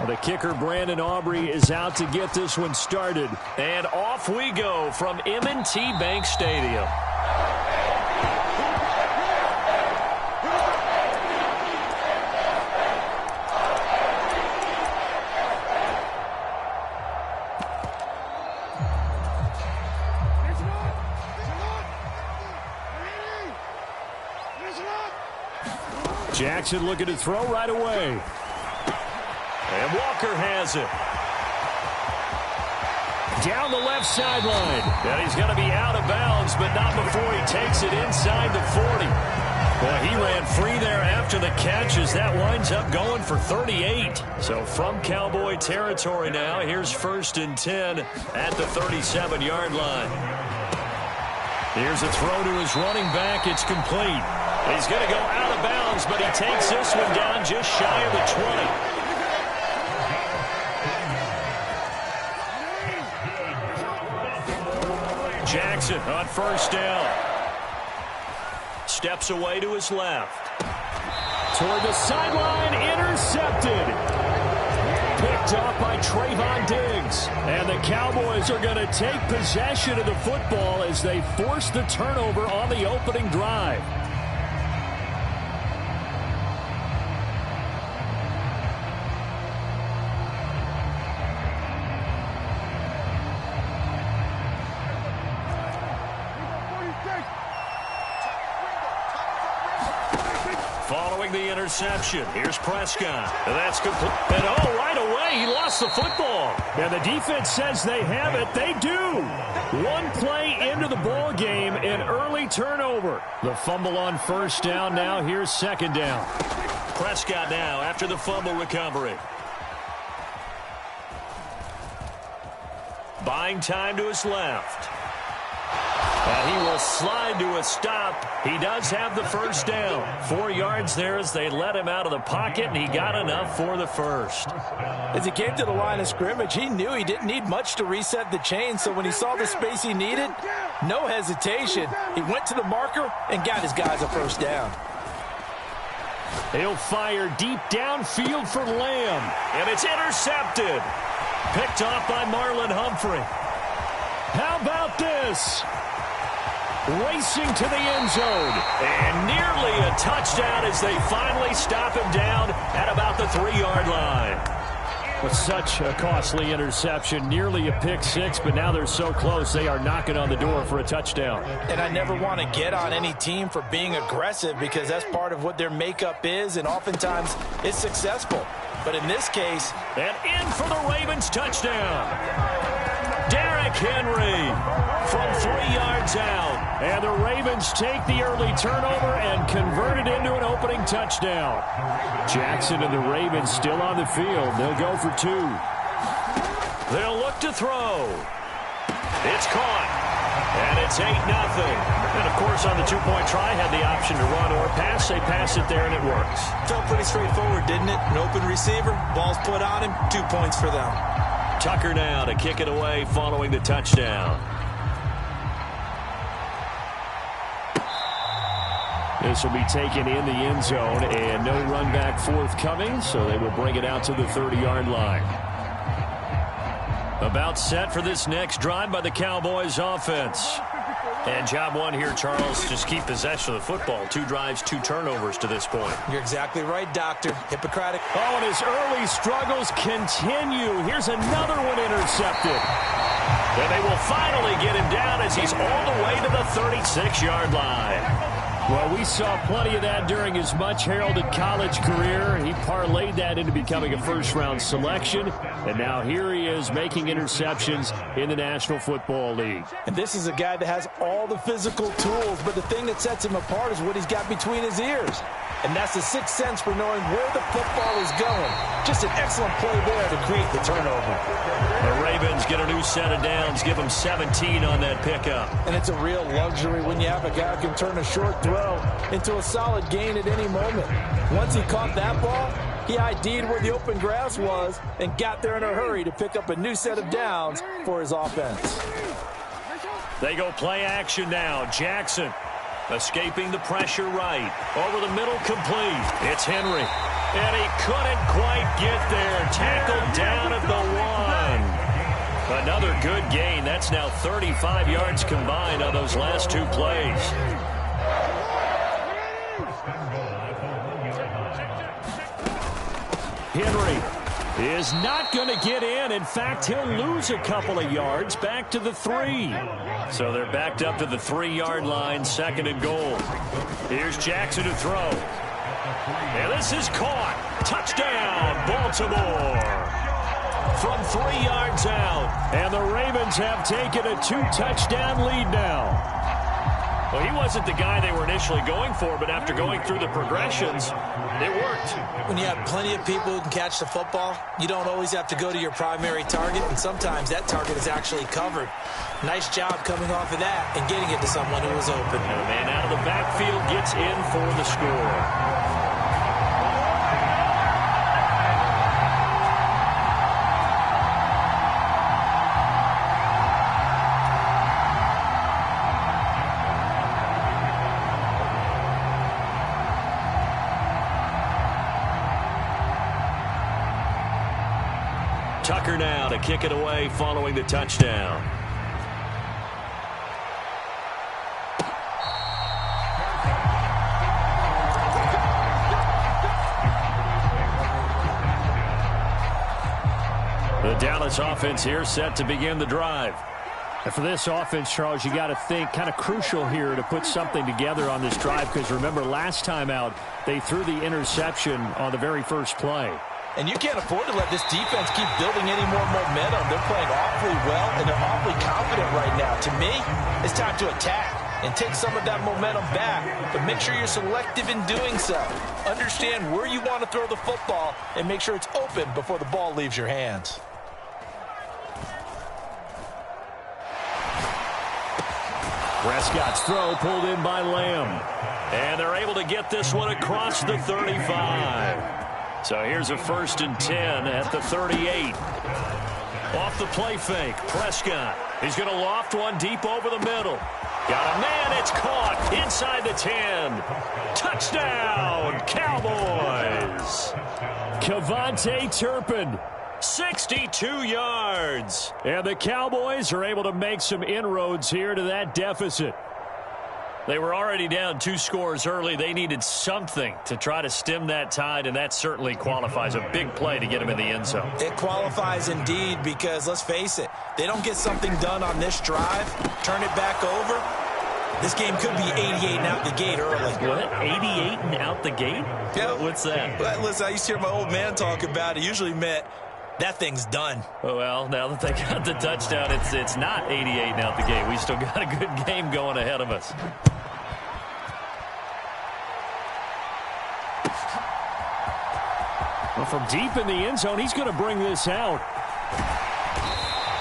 The kicker, Brandon Aubrey, is out to get this one started. And off we go from M&T Bank Stadium. Jackson looking to throw right away. And Walker has it. Down the left sideline. And he's going to be out of bounds, but not before he takes it inside the 40. Well, he ran free there after the catch as that winds up going for 38. So from Cowboy territory now, here's 1st and 10 at the 37-yard line. Here's a throw to his running back. It's complete. He's going to go out of bounds, but he takes this one down just shy of the 20. Jackson on 1st down. Steps away to his left. Toward the sideline, intercepted. Picked off by Trayvon Diggs. And the Cowboys are going to take possession of the football as they force the turnover on the opening drive. Following the interception, here's Prescott. And that's complete. And right away, he lost the football. And the defense says they have it. They do. One play into the ball game, an early turnover. The fumble on 1st down. Now here's 2nd down. Prescott now after the fumble recovery. Buying time to his left. And he will slide to a stop. He does have the 1st down. 4 yards there as they let him out of the pocket, and he got enough for the 1st. As he came to the line of scrimmage, he knew he didn't need much to reset the chain, so when he saw the space he needed, no hesitation. He went to the marker and got his guys a 1st down. He'll fire deep downfield for Lamb. And it's intercepted. Picked off by Marlon Humphrey. How about this? Racing to the end zone. And nearly a touchdown as they finally stop him down at about the 3-yard line. With such a costly interception, nearly a pick six, but now they're so close they are knocking on the door for a touchdown. And I never want to get on any team for being aggressive because that's part of what their makeup is, and oftentimes it's successful. But in this case, and in for the Ravens touchdown. Derrick Henry from 3 yards out. And the Ravens take the early turnover and convert it into an opening touchdown. Jackson and the Ravens still on the field. They'll go for 2. They'll look to throw. It's caught. And it's 8-0. And, of course, on the 2-point try, had the option to run or pass. They pass it there, and it works. Felt pretty straightforward, didn't it? An open receiver, ball's put on him, 2 points for them. Tucker now to kick it away following the touchdown. This will be taken in the end zone, and no run back forthcoming, so they will bring it out to the 30-yard line. About set for this next drive by the Cowboys offense. And job one here, Charles, just keep possession of the football. 2 drives, 2 turnovers to this point. You're exactly right, Doctor. Hippocratic. Oh, and his early struggles continue. Here's another one intercepted. And they will finally get him down as he's all the way to the 36-yard line. Well, we saw plenty of that during his much-heralded college career. He parlayed that into becoming a first-round selection, and now here he is making interceptions in the National Football League. And this is a guy that has all the physical tools, but the thing that sets him apart is what he's got between his ears. And that's the sixth sense for knowing where the football is going. Just an excellent play there to create the turnover. The Ravens get a new set of downs, give them 17 on that pickup. And it's a real luxury when you have a guy who can turn a short throw into a solid gain at any moment. Once he caught that ball, he ID'd where the open grass was and got there in a hurry to pick up a new set of downs for his offense. They go play action now. Jackson escaping the pressure right. Over the middle, complete. It's Henry. And he couldn't quite get there. Tackled down at the 1. Another good gain. That's now 35 yards combined on those last 2 plays. Henry is not going to get in. In fact, he'll lose a couple of yards back to the 3. So they're backed up to the 3-yard line, 2nd and goal. Here's Jackson to throw. And this is caught. Touchdown, Baltimore. From 3 yards out. And the Ravens have taken a 2-touchdown lead now. Well, he wasn't the guy they were initially going for, but after going through the progressions, it worked. When you have plenty of people who can catch the football, you don't always have to go to your primary target, and sometimes that target is actually covered. Nice job coming off of that and getting it to someone who was open. And the man out of the backfield gets in for the score. Tucker now to kick it away following the touchdown. The Dallas offense here set to begin the drive. And for this offense, Charles, you got to think kind of crucial here to put something together on this drive, because remember last time out they threw the interception on the very first play. And you can't afford to let this defense keep building any more momentum. They're playing awfully well, and they're awfully confident right now. To me, it's time to attack and take some of that momentum back. But make sure you're selective in doing so. Understand where you want to throw the football and make sure it's open before the ball leaves your hands. Prescott's throw pulled in by Lamb. And they're able to get this one across the 35. So here's a 1st and 10 at the 38. Off the play fake, Prescott. He's going to loft one deep over the middle. Got a man, it's caught inside the 10. Touchdown, Cowboys. Kevontae Turpin. 62 yards. And the Cowboys are able to make some inroads here to that deficit. They were already down 2 scores early. They needed something to try to stem that tide, and that certainly qualifies. A big play to get them in the end zone. It qualifies indeed, because let's face it, they don't get something done on this drive, turn it back over, this game could be 88 and out the gate early. What? 88 and out the gate? Yeah. What's that? Well, listen, I used to hear my old man talk about it. Usually meant that thing's done. Well, now that they got the touchdown, it's not 88 and out the gate. We still got a good game going ahead of us. Well, from deep in the end zone, he's going to bring this out.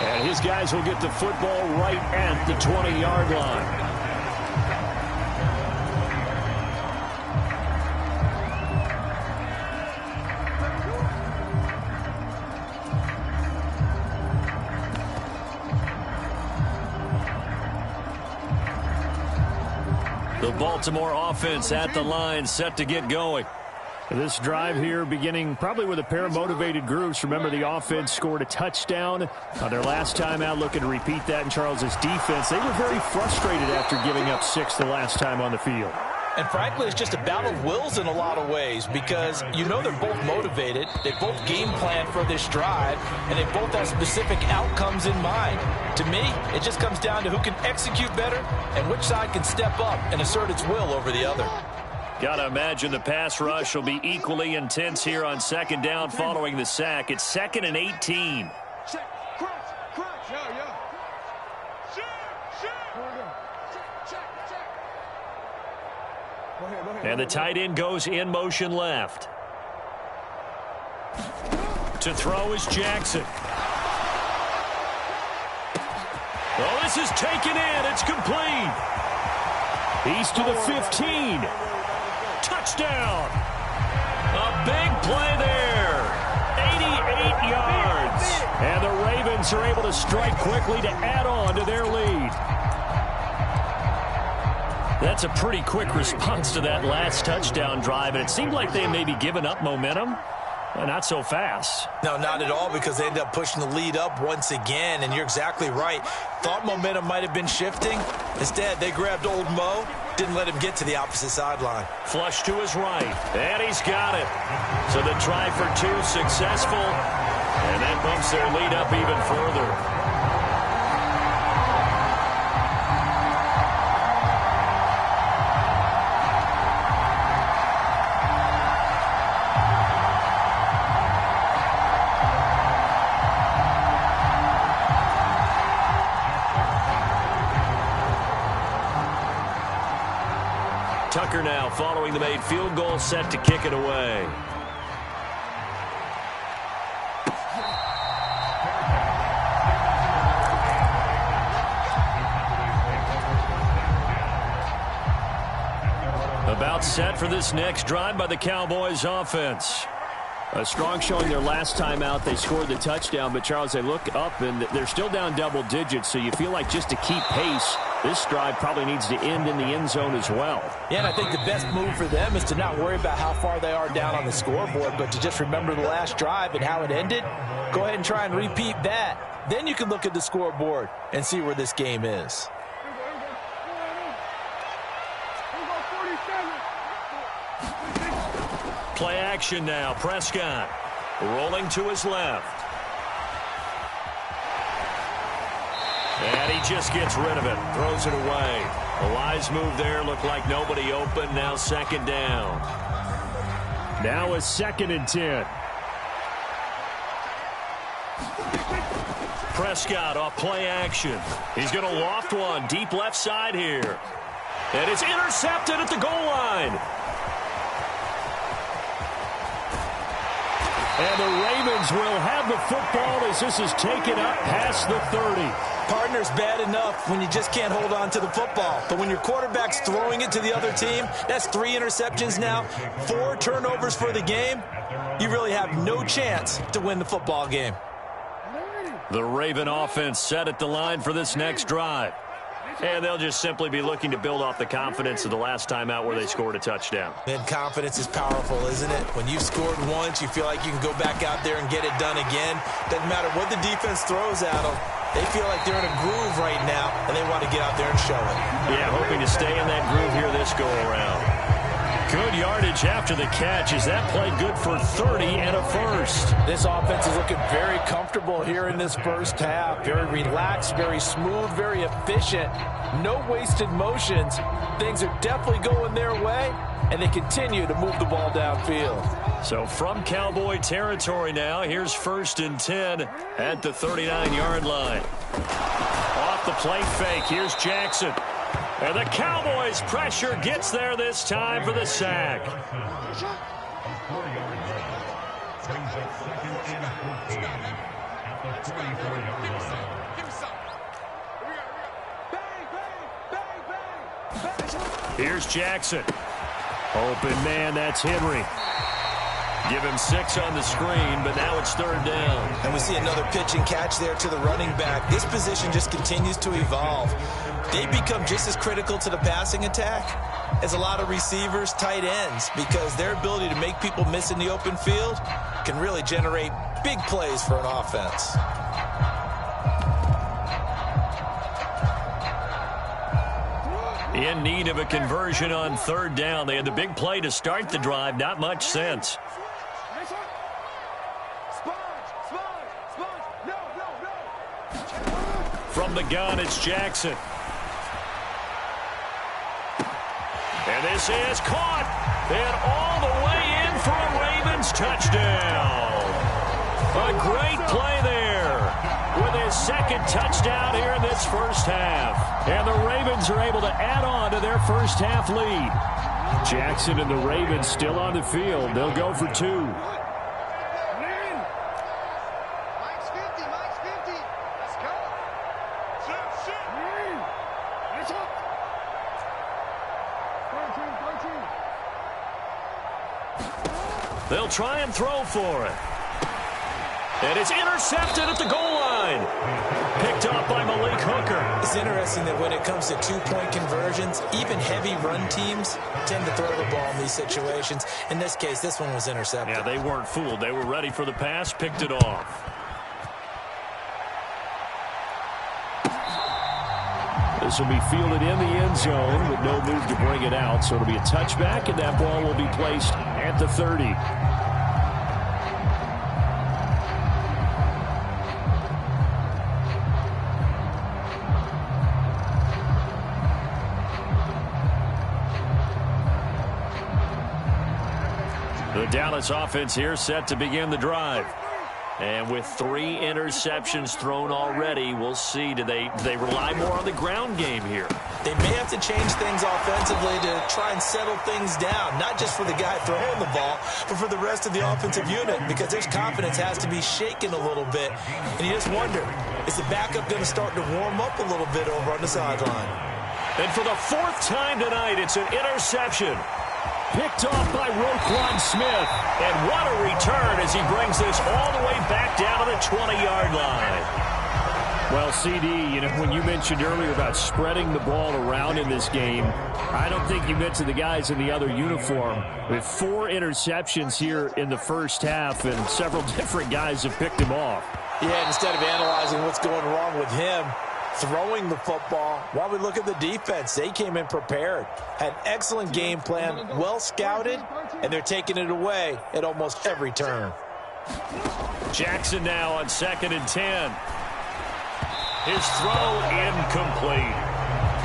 And his guys will get the football right at the 20-yard line. The Baltimore offense at the line, set to get going. This drive here beginning probably with a pair of motivated groups. Remember, the offense scored a touchdown on their last time out, looking to repeat that in Charles's defense. They were very frustrated after giving up 6 the last time on the field. And frankly, it's just a battle of wills in a lot of ways, because you know they're both motivated, they both game plan for this drive, and they both have specific outcomes in mind. To me, it just comes down to who can execute better and which side can step up and assert its will over the other. Got to imagine the pass rush will be equally intense here on second down following the sack. It's 2nd and 18. And the tight end goes in motion left. To throw is Jackson. Oh, this is taken in. It's complete. He's to the 15. Touchdown. A big play there. 88 yards. And the Ravens are able to strike quickly to add on to their lead. That's a pretty quick response to that last touchdown drive, and it seemed like they may be giving up momentum. Well, not so fast. No, not at all, because they end up pushing the lead up once again, and you're exactly right. Thought momentum might have been shifting. Instead, they grabbed old Mo, didn't let him get to the opposite sideline. Flush to his right, and he's got it. So the try for two successful, and that bumps their lead up even further. Tucker now following the made field goal, set to kick it away. About set for this next drive by the Cowboys offense. A strong showing their last time out. They scored the touchdown, but Charles, they look up and they're still down double digits, so you feel like just to keep pace, this drive probably needs to end in the end zone as well. Yeah, and I think the best move for them is to not worry about how far they are down on the scoreboard, but to just remember the last drive and how it ended. Go ahead and try and repeat that. Then you can look at the scoreboard and see where this game is. Play action now. Prescott rolling to his left. And he just gets rid of it. Throws it away. A wise move there. Looked like nobody open. Now second down. Now a 2nd and 10. Prescott off play action. He's going to loft one deep left side here. And it's intercepted at the goal line. And the Ravens will have the football as this is taken up past the 30. Partner's bad enough when you just can't hold on to the football. But when your quarterback's throwing it to the other team, that's 3 interceptions now, 4 turnovers for the game. You really have no chance to win the football game. The Raven offense set at the line for this next drive. And they'll just simply be looking to build off the confidence of the last time out where they scored a touchdown. And confidence is powerful, isn't it? When you've scored once, you feel like you can go back out there and get it done again. Doesn't matter what the defense throws at them. They feel like they're in a groove right now, and they want to get out there and show it. Yeah, hoping to stay in that groove here this go-around. Good yardage after the catch. Is that play good for 30 and a first? This offense is looking very comfortable here in this first half. Very relaxed, very smooth, very efficient. No wasted motions. Things are definitely going their way, and they continue to move the ball downfield. So from Cowboy territory now, here's 1st and 10 at the 39-yard line. Off the play fake, here's Jackson. And the Cowboys' pressure gets there this time for the sack. Here's Jackson. Open man, that's Henry. Give him 6 on the screen, but now it's 3rd down. And we see another pitch and catch there to the running back. This position just continues to evolve. They become just as critical to the passing attack as a lot of receivers, tight ends, because their ability to make people miss in the open field can really generate big plays for an offense. In need of a conversion on 3rd down. They had the big play to start the drive. Not much sense. From the gun, it's Jackson. And this is caught. And all the way in for a Ravens touchdown. A great play there with his 2nd touchdown here in this first half. And the Ravens are able to add on to their first half lead. Jackson and the Ravens still on the field. They'll go for 2. They'll try and throw for it. And it's intercepted at the goal line. Picked off by Malik Hooker. It's interesting that when it comes to two-point conversions, even heavy run teams tend to throw the ball in these situations. In this case, this one was intercepted. Yeah, they weren't fooled. They were ready for the pass, picked it off. This will be fielded in the end zone with no move to bring it out. So it'll be a touchback, and that ball will be placed at the 30. The Dallas offense here set to begin the drive. And with 3 interceptions thrown already, we'll see. Do they rely more on the ground game here? They may have to change things offensively to try and settle things down, not just for the guy throwing the ball, but for the rest of the offensive unit, because their confidence has to be shaken a little bit. And you just wonder, is the backup going to start to warm up a little bit over on the sideline? And for the 4th time tonight, it's an interception. Picked off by Roquan Smith. And what a return as he brings this all the way back down to the 20-yard line. Well, CD, when you mentioned earlier about spreading the ball around in this game, I don't think you mentioned the guys in the other uniform. With 4 interceptions here in the first half, and several different guys have picked him off. Yeah, instead of analyzing what's going wrong with him, throwing the football, while we look at the defense, they came in prepared, had an excellent game plan, well scouted, and they're taking it away at almost every turn. Jackson now on 2nd and 10. His throw incomplete.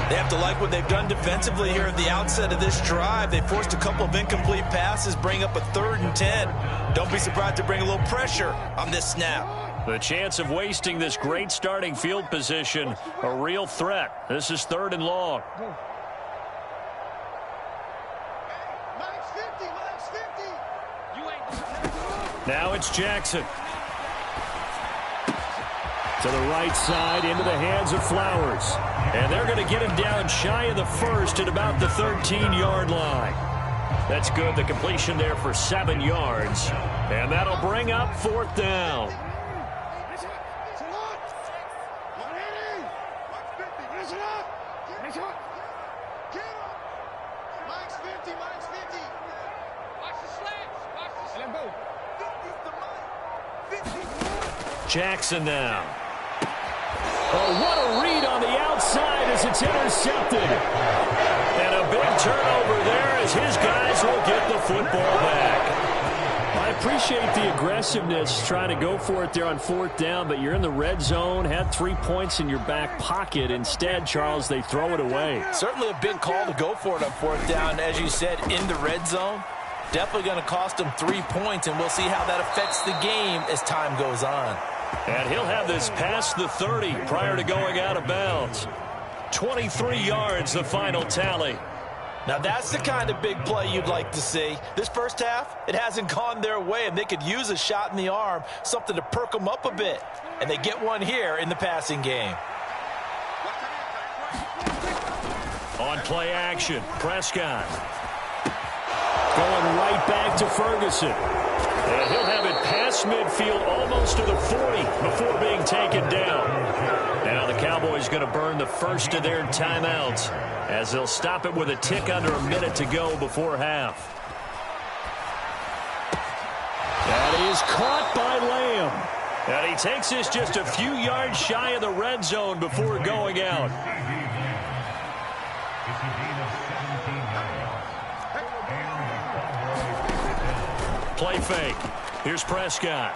They have to like what they've done defensively here at the outset of this drive. They forced a couple of incomplete passes, bring up a 3rd and 10. Don't be surprised to bring a little pressure on this snap. The chance of wasting this great starting field position, a real threat. This is 3rd and long. Now it's Jackson. To the right side, into the hands of Flowers. And they're going to get him down shy of the 1st at about the 13-yard line. That's good. The completion there for 7 yards. And that'll bring up 4th down. Jackson now. Oh, what a read on the outside as it's intercepted. And a big turnover there as his guys will get the football back. I appreciate the aggressiveness trying to go for it there on 4th down, but you're in the red zone, had 3 points in your back pocket. Instead, Charles, they throw it away. Certainly a big call to go for it on 4th down, as you said, in the red zone. Definitely going to cost them 3 points, and we'll see how that affects the game as time goes on. And he'll have this past the 30 prior to going out of bounds. 23 yards, the final tally. Now that's the kind of big play you'd like to see. This first half, it hasn't gone their way, and they could use a shot in the arm, something to perk them up a bit. And they get one here in the passing game. On play action, Prescott. Going right back to Ferguson. And he'll have it past midfield almost to the 40 before being taken down. Now the Cowboys going to burn the first of their timeouts as they'll stop it with a tick under a minute to go before half. That is caught by Lamb. And he takes this just a few yards shy of the red zone before going out. Play fake. Here's Prescott.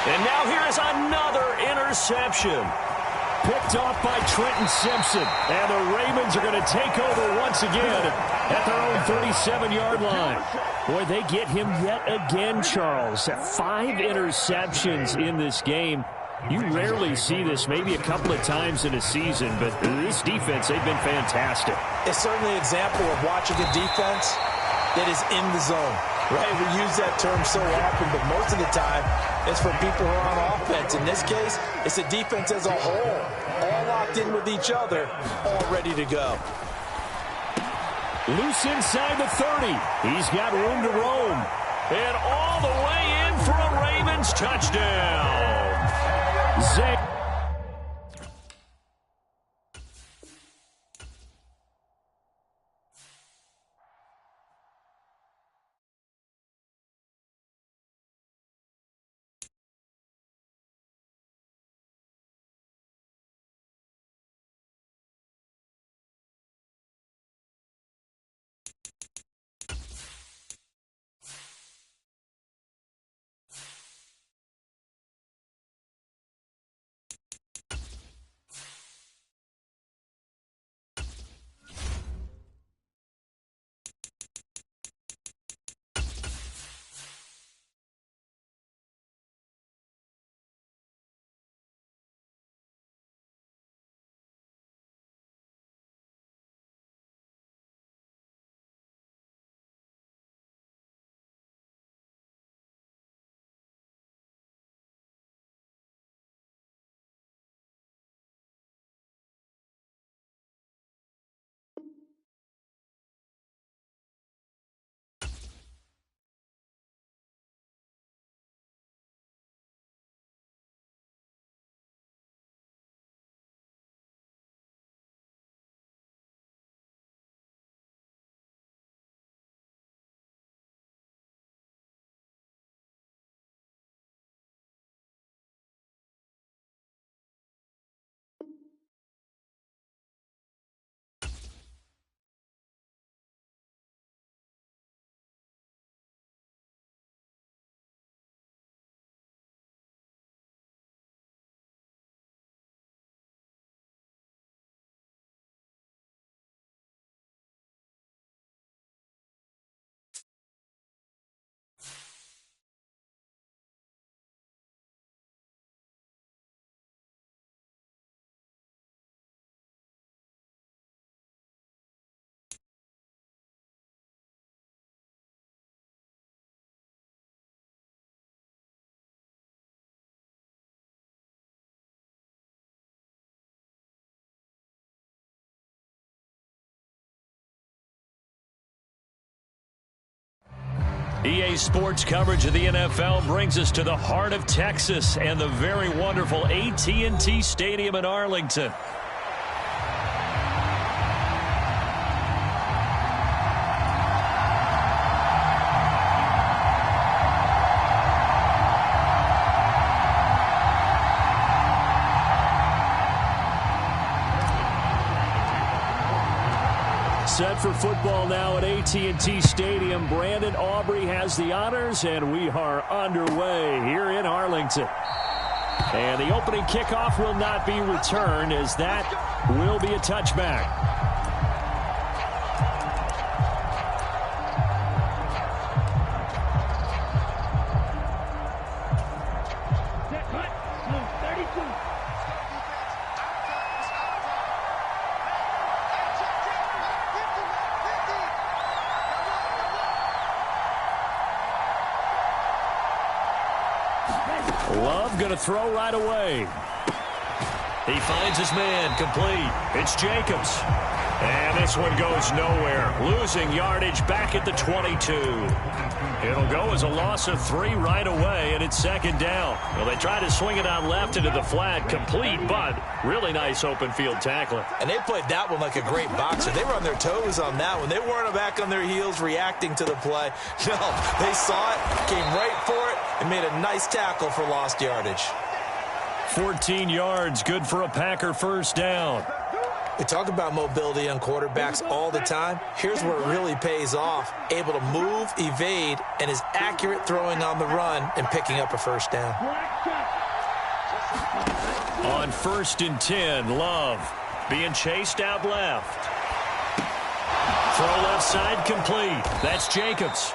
And now here is another interception. Picked off by Trenton Simpson. And the Ravens are going to take over once again at their own 37-yard line. Boy, they get him yet again, Charles. 5 interceptions in this game. You rarely see this, maybe a couple of times in a season, but this defense, they've been fantastic. It's certainly an example of watching a defense that is in the zone, right? We use that term so often, but most of the time, it's for people who are on offense. In this case, it's a defense as a whole, all locked in with each other, all ready to go. Loose inside the 30. He's got room to roam. And all the way in for a Ravens touchdown. Zay. EA Sports coverage of the NFL brings us to the heart of Texas and the very wonderful AT&T Stadium in Arlington. Set for football now at AT&T Stadium. Brandon Aubrey has the honors, and we are underway here in Arlington. And the opening kickoff will not be returned, as that will be a touchback. Love going to throw right away. He finds his man, complete. It's Jacobs. And this one goes nowhere. Losing yardage back at the 22. It'll go as a loss of 3 right away, and it's second down. Well, they try to swing it on left into the flat, complete, but really nice open field tackling. And they played that one like a great boxer. They were on their toes on that one. They weren't back on their heels reacting to the play. No, they saw it, came right for it, and made a nice tackle for lost yardage. 14 yards, good for a Packer first down. We talk about mobility on quarterbacks all the time. Here's where it really pays off. Able to move, evade, and is accurate throwing on the run and picking up a first down. On 1st and 10, Love being chased out left. Throw left side complete. That's Jacobs.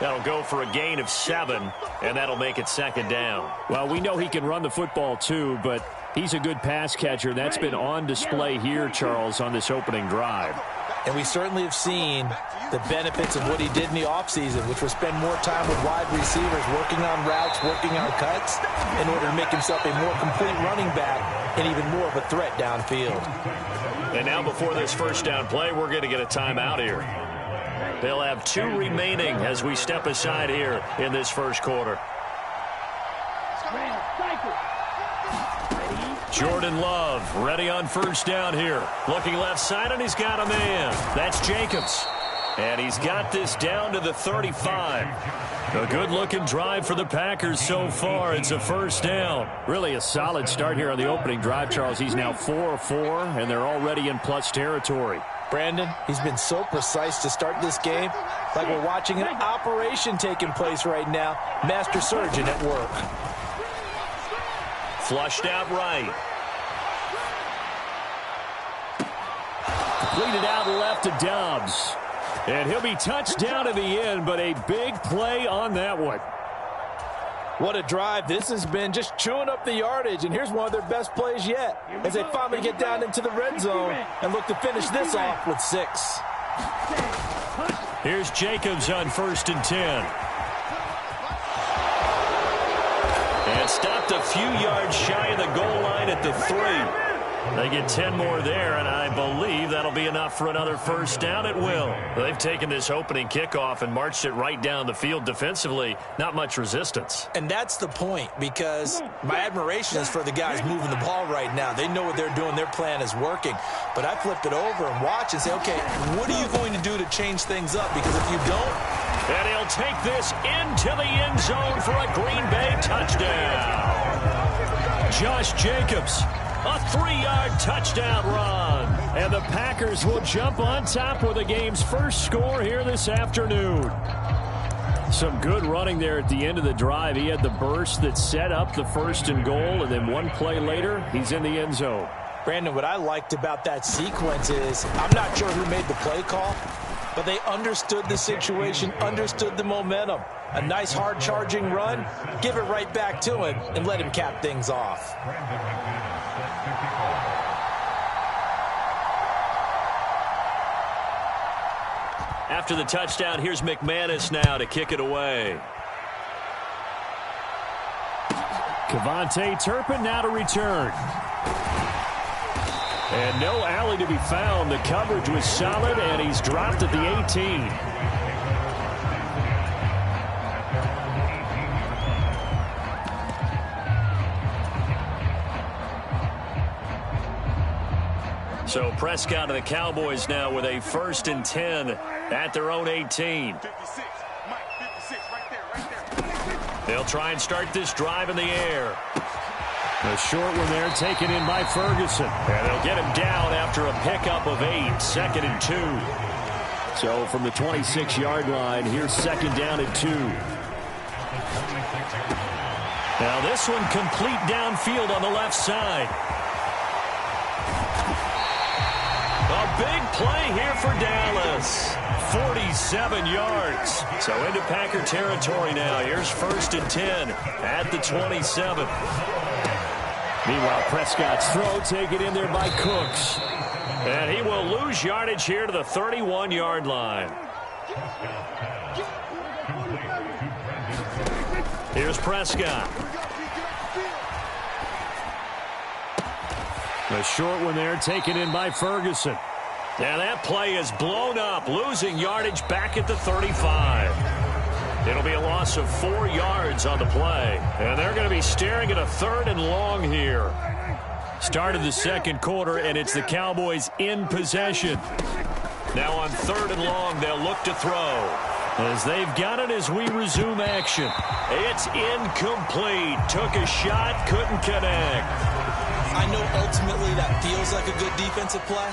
That'll go for a gain of 7, and that'll make it second down. Well, we know he can run the football too, but he's a good pass catcher. That's been on display here, Charles, on this opening drive. And we certainly have seen the benefits of what he did in the offseason, which was spend more time with wide receivers, working on routes, working on cuts, in order to make himself a more complete running back and even more of a threat downfield. And now before this first down play, we're going to get a timeout here. They'll have 2 remaining as we step aside here in this first quarter. Jordan Love ready on first down here. Looking left side, and he's got a man. That's Jacobs. And he's got this down to the 35. A good-looking drive for the Packers so far. It's a first down. Really a solid start here on the opening drive, Charles. He's now 4 of 4, and they're already in plus territory. Brandon, he's been so precise to start this game, like we're watching an operation taking place right now. Master surgeon at work. Flushed out right. Completed out left to Dobbs. And he'll be touched down to the end, but a big play on that one. What a drive this has been, just chewing up the yardage. And here's one of their best plays yet as they finally get down into the red zone and look to finish this off with 6. Here's Jacobs on 1st and 10. And stopped a few yards shy of the goal line at the 3. They get 10 more there, and I believe that'll be enough for another first down at will. They've taken this opening kickoff and marched it right down the field defensively. Not much resistance. And that's the point, because my admiration is for the guys moving the ball right now. They know what they're doing. Their plan is working. But I flip it over and watch and say, okay, what are you going to do to change things up? Because if you don't... And he'll take this into the end zone for a Green Bay touchdown. Josh Jacobs. A 3-yard touchdown run. And the Packers will jump on top with the game's first score here this afternoon. Some good running there at the end of the drive. He had the burst that set up the 1st and goal, and then one play later, he's in the end zone. Brandon, what I liked about that sequence is, I'm not sure who made the play call, but they understood the situation, understood the momentum. A nice hard-charging run, give it right back to him, and let him cap things off. After the touchdown, here's McManus now to kick it away. Kevontae Turpin now to return. And no alley to be found. The coverage was solid, and he's dropped at the 18. So Prescott and the Cowboys now with a 1st and 10 at their own 18. They'll try and start this drive in the air. A short one there taken in by Ferguson. And they'll get him down after a pickup of 8, 2nd and 2. So from the 26-yard line, here's 2nd down and 2. Now this one complete downfield on the left side. A big play here for Dallas. 47 yards. So into Packer territory now. Here's 1st and 10 at the 27. Meanwhile, Prescott's throw taken in there by Cooks. And he will lose yardage here to the 31-yard line. Here's Prescott. A short one there taken in by Ferguson. Now that play is blown up, losing yardage back at the 35. It'll be a loss of 4 yards on the play. And they're going to be staring at a 3rd and long here. Start of the second quarter, and it's the Cowboys in possession. Now on 3rd and long, they'll look to throw. As they've got it as we resume action. It's incomplete. Took a shot, couldn't connect. I know ultimately that feels like a good defensive play,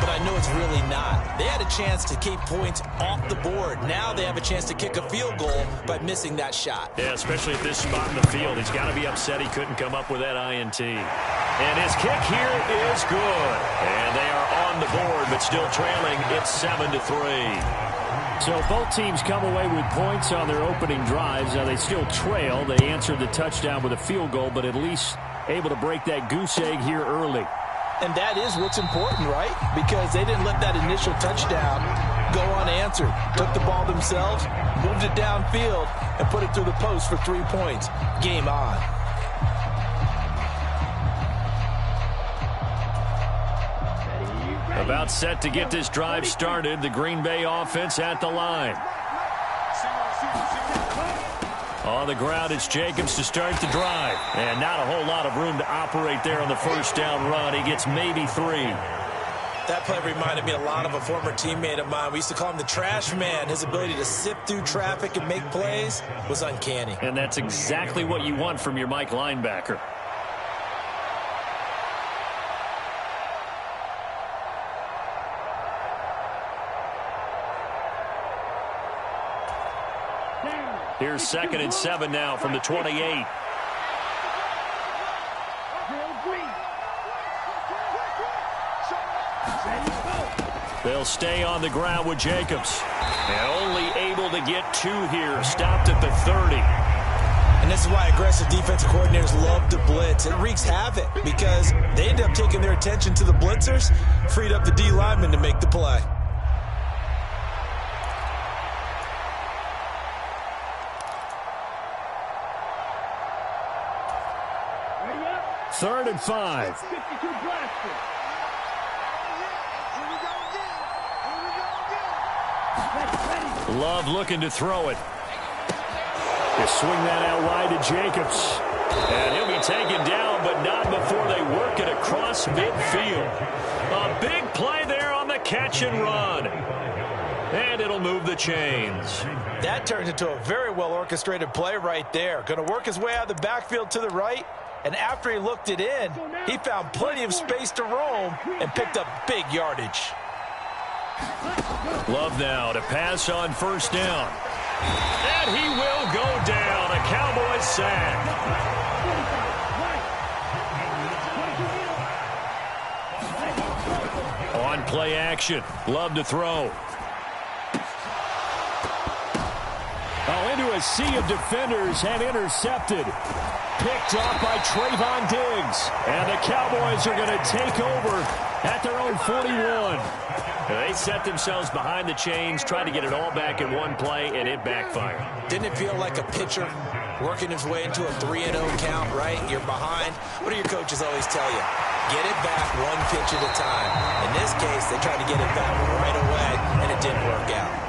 but I know it's really not. They had a chance to keep points off the board. Now they have a chance to kick a field goal by missing that shot. Yeah, especially at this spot in the field. He's got to be upset he couldn't come up with that INT. And his kick here is good. And they are on the board, but still trailing. It's 7-3. So both teams come away with points on their opening drives. Now they still trail. They answered the touchdown with a field goal, but at least able to break that goose egg here early. And that is what's important, right? Because they didn't let that initial touchdown go unanswered. Took the ball themselves, moved it downfield, and put it through the post for 3 points. Game on. About set to get this drive started. The Green Bay offense at the line. On the ground, it's Jacobs to start the drive. And not a whole lot of room to operate there on the first down run. He gets maybe 3. That play reminded me a lot of a former teammate of mine. We used to call him the trash man. His ability to sift through traffic and make plays was uncanny. And that's exactly what you want from your Mike linebacker. Here's 2nd and 7 now from the 28. They'll stay on the ground with Jacobs. And only able to get 2 here. Stopped at the 30. And this is why aggressive defensive coordinators love to blitz. It wreaks havoc because they end up taking their attention to the blitzers, freed up the D lineman to make the play. Third and 5. Love looking to throw it. They swing that out wide to Jacobs. And he'll be taken down, but not before they work it across midfield. A big play there on the catch and run. And it'll move the chains. That turns into a very well-orchestrated play right there. Going to work his way out of the backfield to the right. And after he looked it in, he found plenty of space to roam and picked up big yardage. Love now to pass on first down. And he will go down. A Cowboys sack. On play action. Love to throw. Oh, into a sea of defenders and intercepted. Picked off by Trayvon Diggs. And the Cowboys are going to take over at their own 41. They set themselves behind the chains, tried to get it all back in one play, and it backfired. Didn't it feel like a pitcher working his way into a 3-0 count, right? You're behind. What do your coaches always tell you? Get it back one pitch at a time. In this case, they tried to get it back right away, and it didn't work out.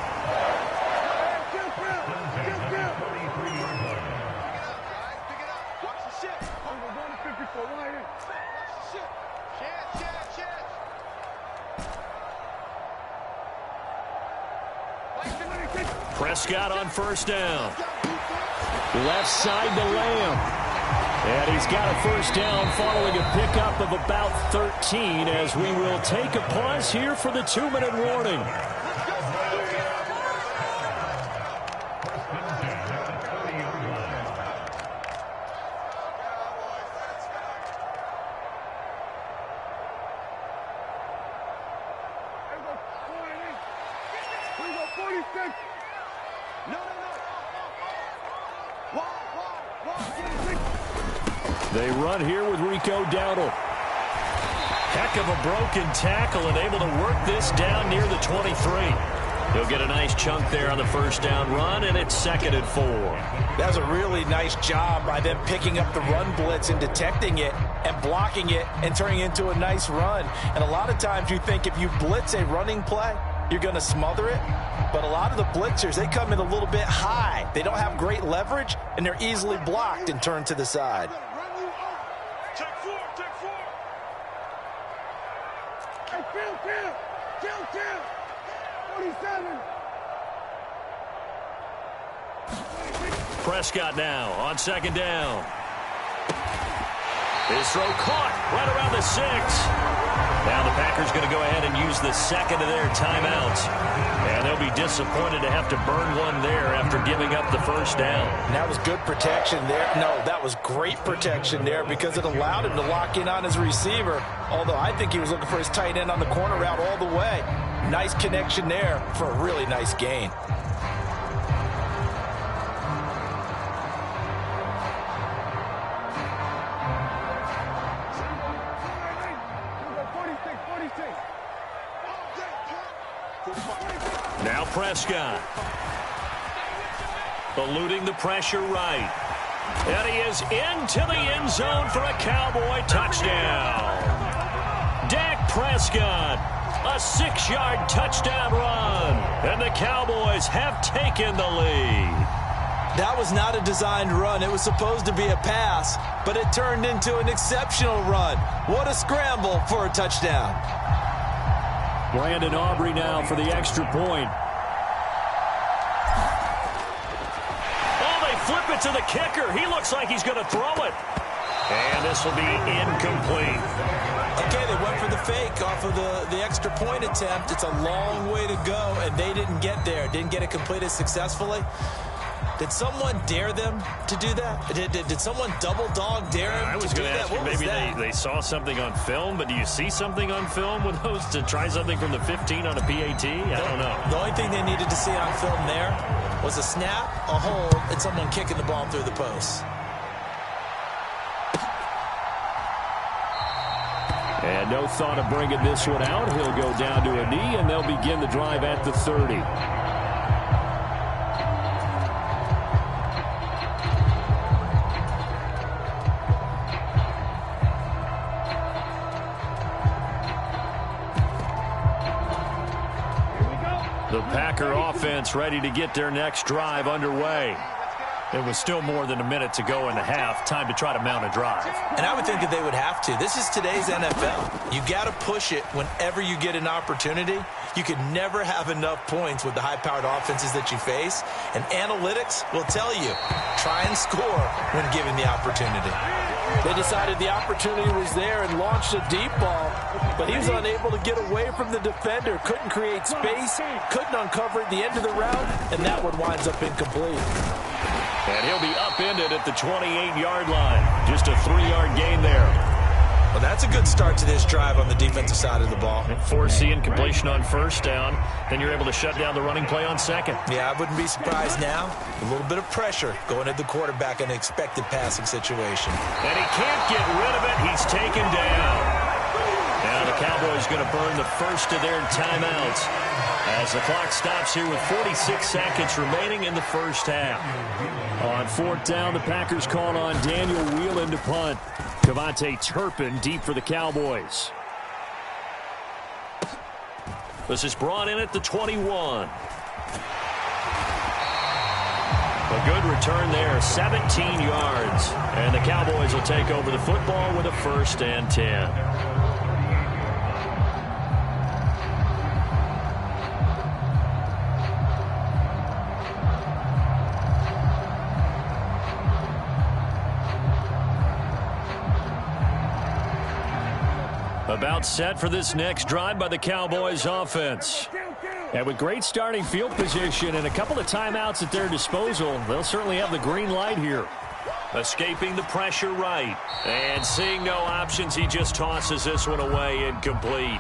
Prescott on first down. Left side to Lamb. And he's got a first down following a pickup of about 13 as we will take a pause here for the 2-minute warning. They run here with Rico Dowdle. Heck of a broken tackle and able to work this down near the 23. He'll get a nice chunk there on the first down run, and it's 2nd and 4. That was a really nice job by them picking up the run blitz and detecting it and blocking it and turning it into a nice run. And a lot of times you think if you blitz a running play, you're going to smother it. But a lot of the blitzers, they come in a little bit high. They don't have great leverage, and they're easily blocked and turned to the side. Prescott now on 2nd down. His throw caught right around the 6. Now the Packers going to go ahead and use the 2nd of their timeouts. And they'll be disappointed to have to burn one there after giving up the first down. And that was good protection there. No, that was great protection there because it allowed him to lock in on his receiver. Although I think he was looking for his tight end on the corner route all the way. Nice connection there for a really nice gain. Now Prescott. Eluding the pressure right. And he is into the end zone for a Cowboy touchdown. Dak Prescott, a A 6-yard touchdown run. And the Cowboys have taken the lead. That was not a designed run. It was supposed to be a pass, but it turned into an exceptional run. What a scramble for a touchdown. Brandon Aubrey now for the extra point. Oh, they flip it to the kicker. He looks like he's going to throw it. And this will be incomplete. Okay, they went for the fake off of the extra point attempt. It's a long way to go, and they didn't get there. Didn't get it completed successfully. Did someone dare them to do that? Did someone double dog dare them? I was going to ask you, maybe they saw something on film, but do you see something on film with those to try something from the 15 on a PAT? I don't know. The only thing they needed to see on film there was a snap, a hold, and someone kicking the ball through the post. And no thought of bringing this one out. He'll go down to a knee, and they'll begin the drive at the 30. The Packer offense ready to get their next drive underway. It was still more than a minute to go in the half. Time to try to mount a drive. And I would think that they would have to. This is today's NFL. You got to push it whenever you get an opportunity. You could never have enough points with the high-powered offenses that you face. And analytics will tell you, try and score when given the opportunity. They decided the opportunity was there and launched a deep ball, but he was unable to get away from the defender. Couldn't create space, couldn't uncover at the end of the route, and that one winds up incomplete. And he'll be upended at the 28-yard line. Just a 3-yard gain there. Well, that's a good start to this drive on the defensive side of the ball. Force the incompletion on first down. Then you're able to shut down the running play on second. Yeah, I wouldn't be surprised now. A little bit of pressure going at the quarterback in an expected passing situation. And he can't get rid of it. He's taken down. Now the Cowboys going to burn the first of their timeouts as the clock stops here with 46 seconds remaining in the first half. On 4th down, the Packers call on Daniel Whelan to punt. Devontae Turpin deep for the Cowboys. This is brought in at the 21. A good return there, 17 yards. And the Cowboys will take over the football with a 1st and 10. About set for this next drive by the Cowboys offense. And with great starting field position and a couple of timeouts at their disposal, they'll certainly have the green light here. Escaping the pressure right. And seeing no options, he just tosses this one away incomplete.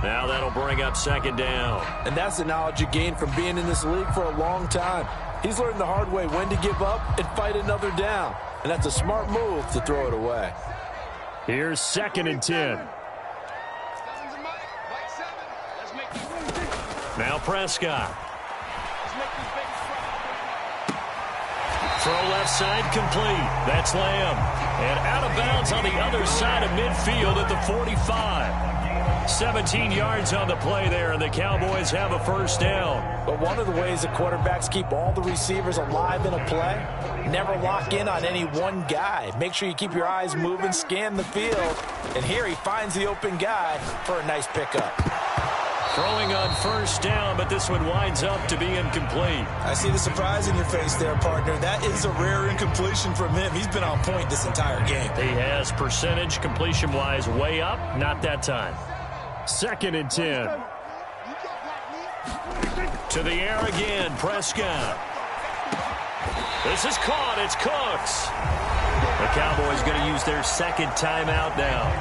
Now that'll bring up 2nd down. And that's the knowledge you gain from being in this league for a long time. He's learned the hard way when to give up and fight another down. And that's a smart move to throw it away. Here's 2nd and 10. Now Prescott. Throw left side complete. That's Lamb. And out of bounds on the other side of midfield at the 45. 17 yards on the play there, and the Cowboys have a 1st down. But one of the ways that quarterbacks keep all the receivers alive in a play, never lock in on any one guy. Make sure you keep your eyes moving, scan the field. And here he finds the open guy for a nice pickup. Throwing on 1st down, but this one winds up to be incomplete. I see the surprise in your face there, partner. That is a rare incompletion from him. He's been on point this entire game. He has percentage completion-wise way up. Not that time. 2nd and 10. To the air again, Prescott. This is caught. It's Cooks. The Cowboys going to use their 2nd timeout now,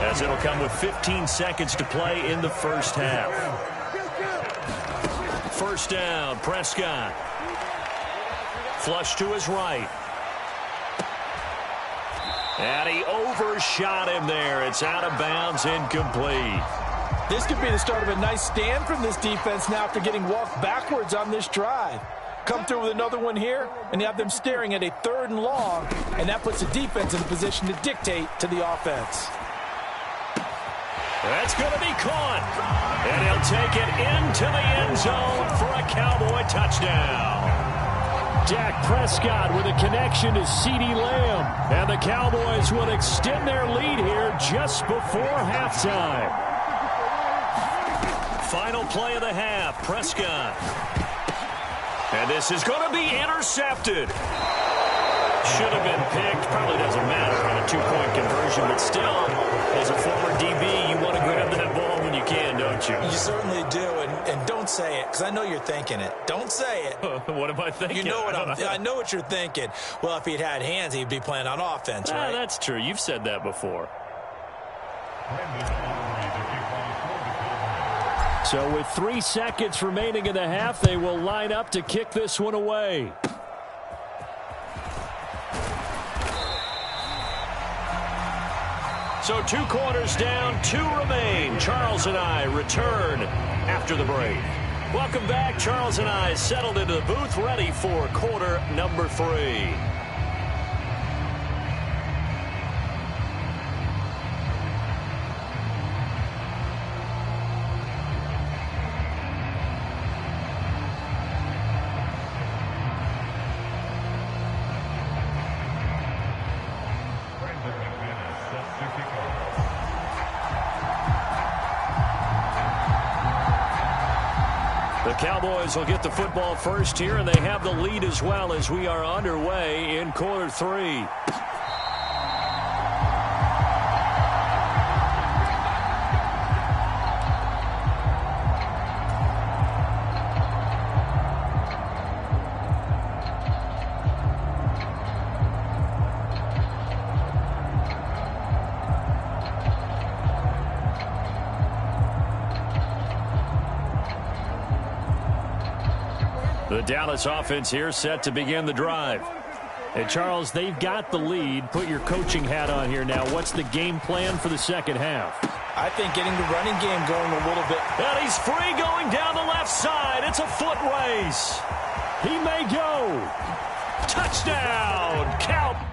as it'll come with 15 seconds to play in the 1st half. 1st down, Prescott. Flush to his right. And he overshot him there. It's out of bounds, incomplete. This could be the start of a nice stand from this defense now after getting walked backwards on this drive. Come through with another one here, and you have them staring at a 3rd and long, and that puts the defense in a position to dictate to the offense. That's going to be caught. And he'll take it into the end zone for a Cowboy touchdown. Dak Prescott with a connection to CeeDee Lamb. And the Cowboys will extend their lead here just before halftime. Final play of the half, Prescott. And this is going to be intercepted. Should have been picked. Probably doesn't matter on a two-point conversion, but still, as a former DB, you want to grab that ball when you can, don't you? You certainly do, and don't say it, because I know you're thinking it. Don't say it. What am I thinking? You know what I know what you're thinking. Well, if he'd had hands, he'd be playing on offense, right? That's true. You've said that before. So with 3 seconds remaining in the half, they will line up to kick this one away. So 2 quarters down, 2 remain. Charles and I return after the break. Welcome back. Charles and I settled into the booth, ready for quarter number 3. The Cowboys will get the football first here, and they have the lead as well as we are underway in quarter 3. The Dallas offense here set to begin the drive. And Charles, they've got the lead. Put your coaching hat on here now. What's the game plan for the second half? I think getting the running game going a little bit. And he's free going down the left side. It's a foot race. He may go. Touchdown, Cow.